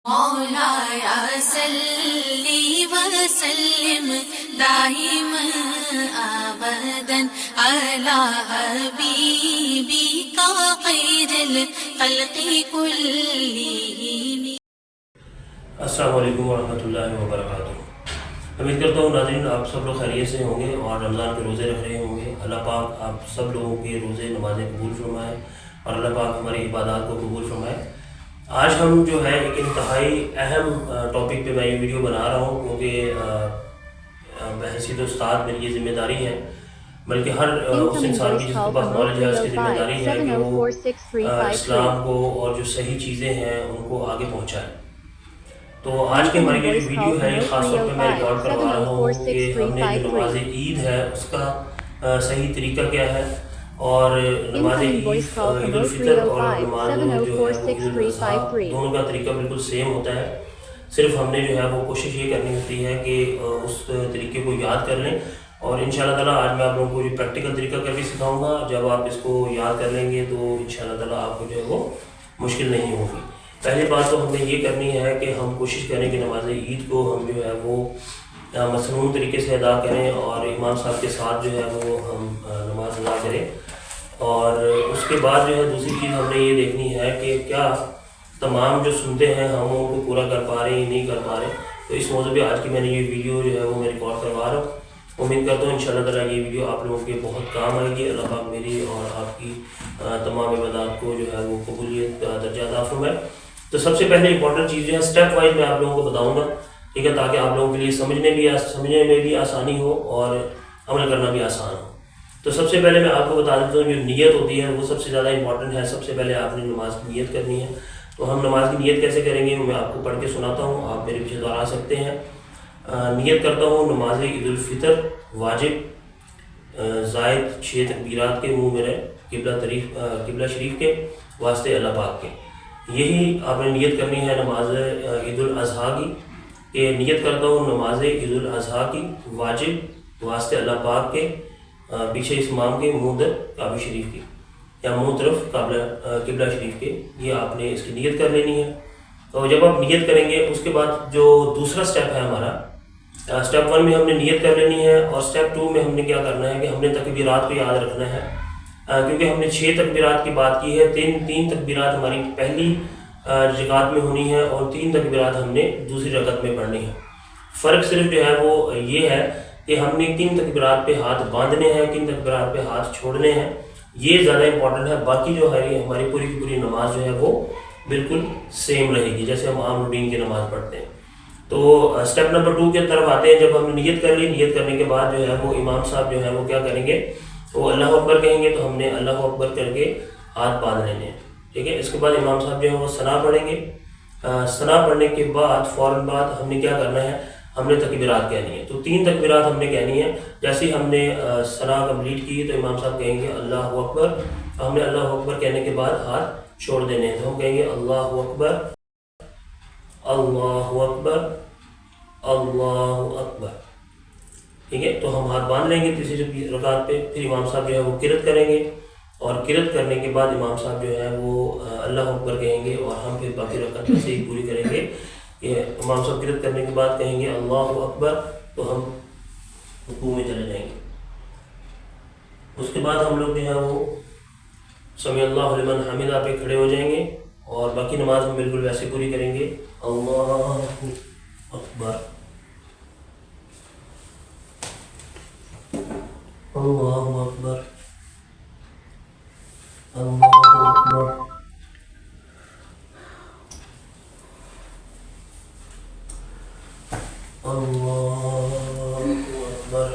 مولایا صلی وسلم دائما ابدا علی حبیبک خیر الخلق کلہم۔ السلام علیکم ورحمۃ اللہ وبرکاتہ۔ امید کرتا ہوں ناظرین آپ سب لوگ خیریت سے ہوں گے اور رمضان کے روزے رکھ رہے ہوں گے۔ اللہ پاک آپ سب لوگوں کے روزے نمازیں قبول فرمائے اور اللہ پاک ہماری عبادات کو قبول فرمائے۔ آج ہم جو ہے ایک انتہائی اہم ٹاپک پہ میں یہ ویڈیو بنا رہا ہوں، کیونکہ بحیثیت استاد میری یہ ذمہ داری ہے، بلکہ ہر اس انسان کی جس کے پاس نالج ہے اس کی ذمہ داری ہے کہ وہ اسلام کو اور جو صحیح چیزیں ہیں ان کو آگے پہنچائے۔ تو آج کی ہماری یہ جو ویڈیو ہے یہ خاص طور پہ میں ریکارڈ کروا رہا ہوں کہ ہم نے جو نماز عید ہے اس کا صحیح طریقہ کیا ہے، اور نماز عید عید الفطر اور نماز جو ہے عید الاضحیٰ دونوں کا طریقہ بالکل سیم ہوتا ہے۔ صرف ہم نے جو ہے وہ کوشش یہ کرنی ہوتی ہے کہ اس طریقے کو یاد کر لیں، اور ان شاء اللہ تعالیٰ آج میں آپ لوگوں کو یہ پریکٹیکل طریقہ کر کے سکھاؤں گا۔ جب آپ اس کو یاد کر لیں گے تو ان شاء اللہ تعالیٰ آپ کو جو ہے وہ مشکل نہیں ہوگی۔ پہلی بات تو ہم نے یہ کرنی ہے کہ ہم کوشش کریں کہ نماز عید کو ہم جو ہے وہ مسنون طریقے سے ادا کریں، اور امام صاحب کے ساتھ جو ہے وہ ہم نماز ادا کریں۔ اور اس کے بعد جو ہے دوسری چیز ہم نے یہ دیکھنی ہے کہ کیا تمام جو سنتے ہیں ہم ان کو پورا کر پا رہے ہیں یا نہیں کر پا رہے۔ تو اس موضوع پہ آج کی میں نے یہ ویڈیو جو ہے وہ میں ریکارڈ کروا رہا ہوں۔ امید کرتا ہوں انشاءاللہ تعالیٰ یہ ویڈیو آپ لوگوں کے بہت کام آئے گی۔ اللہ پاک میری اور آپ کی تمام عبادات کو جو ہے وہ قبولیت درجہ عطا فرمائے۔ تو سب سے پہلے امپورٹنٹ چیز جو ہے اسٹیپ وائز میں آپ لوگوں کو بتاؤں گا، ٹھیک ہے، تاکہ آپ لوگوں کے لیے سمجھنے میں بھی آسانی ہو اور عمل کرنا بھی آسان ہو۔ تو سب سے پہلے میں آپ کو بتا دیتا ہوں جو نیت ہوتی ہے وہ سب سے زیادہ امپورٹنٹ ہے۔ سب سے پہلے آپ نے نماز کی نیت کرنی ہے۔ تو ہم نماز کی نیت کیسے کریں گے میں آپ کو پڑھ کے سناتا ہوں، آپ میرے پیچھے دوہرا سکتے ہیں۔ نیت کرتا ہوں نماز عید الفطر واجب زائد 6 تکبیرات کے منہ میرے قبلہ شریف کے واسطے اللہ پاک کے۔ یہی آپ نے نیت کرنی ہے نماز عید الاضحیٰ کی، کہ نیت کرتا ہوں نماز عید الاضحیٰ کی واجب واسطے اللہ پاک کے، پیچھے اس امام کے منہ در کعبہ شریف کی، یا منہ طرف قبلہ شریف کے۔ یہ آپ نے اس کی نیت کر لینی ہے۔ تو جب آپ نیت کریں گے اس کے بعد جو دوسرا سٹیپ ہے ہمارا، سٹیپ 1 میں ہم نے نیت کر لینی ہے، اور سٹیپ 2 میں ہم نے کیا کرنا ہے کہ ہم نے تکبیرات کو یاد رکھنا ہے، کیونکہ ہم نے 6 تکبیرات کی بات کی ہے۔ تین تکبیرات ہماری پہلی رکعت میں ہونی ہے اور 3 تکبیرات ہم نے دوسری رکعت میں پڑھنی ہے۔ فرق صرف جو ہے وہ یہ ہے کہ ہم نے کن تکبیرات پہ ہاتھ باندھنے ہیں، کن تکبیرات پہ ہاتھ چھوڑنے ہیں، یہ زیادہ امپورٹنٹ ہے۔ باقی جو ہے ہماری پوری کی پوری نماز جو ہے وہ بالکل سیم رہے گی جیسے ہم عام روٹین کی نماز پڑھتے ہیں۔ تو سٹیپ نمبر 2 کی طرف آتے ہیں۔ جب ہم نے نیت کر لی، نیت کرنے کے بعد جو ہے وہ امام صاحب جو ہے وہ کیا کریں گے، وہ اللہ اکبر کہیں گے، تو ہم نے اللہ اکبر کر کے ہاتھ باندھ لینے ہیں، ٹھیک ہے۔ اس کے بعد امام صاحب جو ہے وہ ثنا پڑھیں گے۔ ثنا پڑھنے کے بعد فوراً بعد ہم نے کیا کرنا ہے، ہم نے تکبیرات کہنی ہے۔ تو 3 تکبیرات ہم نے کہنی ہے۔ جیسے ہی ہم نے ثنا کمپلیٹ کی تو امام صاحب کہیں گے اللہ اکبر، ہم نے اللہ اکبر کہنے کے بعد ہاتھ چھوڑ دینے ہیں، تو ہم کہیں گے اللہ اکبر اللہ اکبر اللہ اکبر، ٹھیک ہے۔ تو ہم ہاتھ باندھ لیں گے تیسری رکعت پہ۔ پھر امام صاحب جو ہے وہ قرات کریں گے، اور قرات کرنے کے بعد امام صاحب جو ہے وہ اللہ اکبر کہیں گے، اور ہم پھر باقی رکعت ایسے ہی پوری کریں گے۔ امام صاحب قرات کرنے کے بعد کہیں گے اللہ اکبر، تو ہم رکوع میں چلے جائیں گے۔ اس کے بعد ہم لوگ جو ہے وہ سمیع اللہ لمن حمدہ پہ کھڑے ہو جائیں گے، اور باقی نماز ہم بالکل ویسے پوری کریں گے۔ اللہ اکبر اللہ اکبر اللہ اکبر اللہ اکبر۔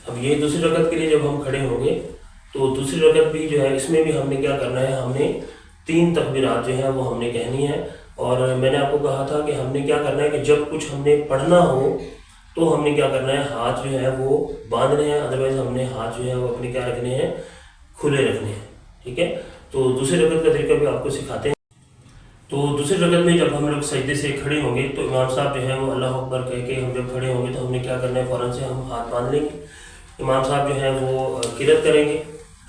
اب یہ دوسری رکعت کے لیے جب ہم کھڑے ہوں گے تو دوسری رکعت بھی جو ہے اس میں بھی ہم نے کیا کرنا ہے، ہم نے 3 تکبیرات جو ہیں وہ ہم نے کہنی ہے۔ اور میں نے آپ کو کہا تھا کہ ہم نے کیا کرنا ہے کہ جب کچھ ہم نے پڑھنا ہو تو ہم نے کیا کرنا ہے، ہاتھ جو ہے وہ باندھنے ہیں، ادروائز ہم نے ہاتھ جو ہے وہ اپنے کیا رکھنے ہیں، کھلے رکھنے ہیں، ٹھیک ہے۔ تو دوسری رکعت کا طریقہ بھی آپ کو سکھاتے ہیں۔ تو دوسری رکعت میں جب ہم لوگ سجدے سے کھڑے ہوں گے تو امام صاحب جو ہے وہ اللہ اکبر کہہ کے ہم جب کھڑے ہوں گے تو ہم نے کیا کرنا ہے، فوراً سے ہم ہاتھ باندھ لیں گے۔ امام صاحب جو ہے وہ قرات کریں گے،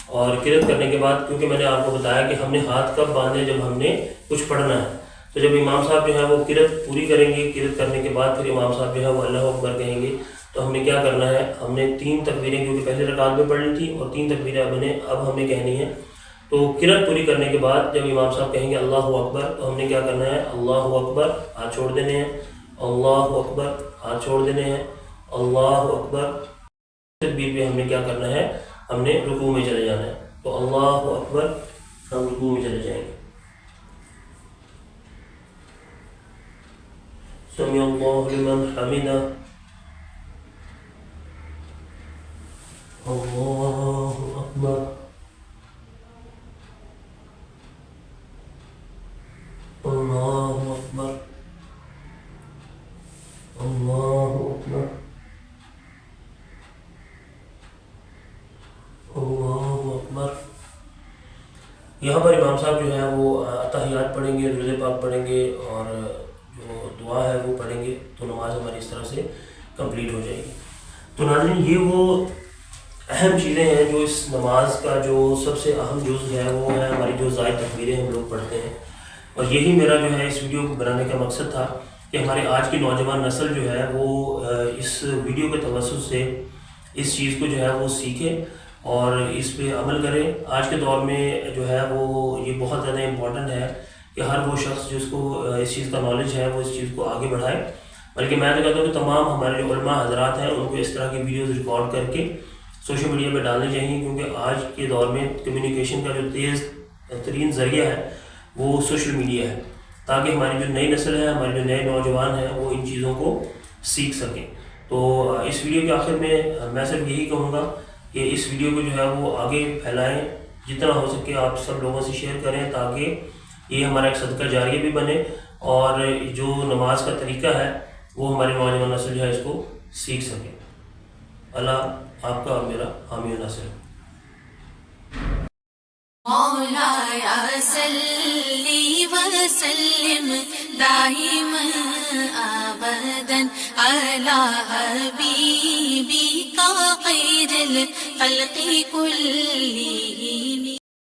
اور قرأت کرنے کے بعد، کیونکہ میں نے آپ کو بتایا کہ ہم نے ہاتھ کب باندھے، جب ہم نے کچھ پڑھنا ہے. تو جب امام صاحب جو ہے وہ قرأت پوری کریں گے، قرأت کرنے کے بعد پھر امام صاحب جو ہے وہ اللہ اکبر کہیں گے. تو ہم نے کیا کرنا ہے، ہم نے 3 تکبیریں کیونکہ پہلے رکعت میں پڑھنی تھی اور 3 تکبیریں اب ہم نے کہنی ہے. تو قرأت پوری کرنے کے بعد جب امام صاحب کہیں گے اللہ اکبر، تو ہم نے کیا کرنا ہے، اللہ اکبر ہاتھ چھوڑ دینے ہیں، اللہ اکبر ہاتھ چھوڑ دینے ہیں، اللہ اکبر. تکبیر پہ ہم نے کیا کرنا ہے، ہم نے رکوع میں چلے جانا ہے. تو اللہ اکبر ہم رکوع میں چلے جائیں گے. سمع اللہ لمن حمدہ، اللہ اکبر، اللہ اکبر، اللہ اکبر، اللہ اکبر. یہاں پر امام صاحب جو ہے وہ تحیات پڑھیں گے، درود پاک پڑھیں گے اور جو دعا ہے وہ پڑھیں گے. تو نماز ہماری اس طرح سے کمپلیٹ ہو جائے گی. تو ناظرین، یہ وہ اہم چیزیں ہیں جو اس نماز کا جو سب سے اہم جز ہے وہ ہے ہماری جو زائد تکبیریں ہم لوگ پڑھتے ہیں. اور یہی میرا جو ہے اس ویڈیو کو بنانے کا مقصد تھا کہ ہماری آج کی نوجوان نسل جو ہے وہ اس ویڈیو کے توسط سے اس چیز کو جو ہے وہ سیکھے اور اس پہ عمل کرے. آج کے دور میں جو ہے وہ یہ بہت زیادہ امپورٹنٹ ہے کہ ہر وہ شخص جس کو اس چیز کا نالج ہے وہ اس چیز کو آگے بڑھائے. بلکہ میں تو کہتا ہوں کہ تمام ہمارے جو علماء حضرات ہیں ان کو اس طرح کی ویڈیوز ریکارڈ کر کے سوشل میڈیا پہ ڈالنے چاہیے، کیونکہ آج کے دور میں کمیونیکیشن کا جو تیز ترین ذریعہ ہے وہ سوشل میڈیا ہے، تاکہ ہماری جو نئی نسل ہے، ہمارے جو نئے نوجوان ہیں وہ ان چیزوں کو سیکھ سکیں. تو اس ویڈیو کے آخر میں صرف یہی کہوں گا کہ اس ویڈیو کو جو ہے وہ آگے پھیلائیں، جتنا ہو سکے آپ سب لوگوں سے شیئر کریں تاکہ یہ ہمارا ایک صدقہ جاریہ بھی بنے اور جو نماز کا طریقہ ہے وہ ہماری نوجوان نسل جو ہے اس کو سیکھ سکے. اللہ آپ کا اور میرا حامی و ناصر. مولاي صلي وسلم دائما ابدا على حبيبك خير الخلق كلهم.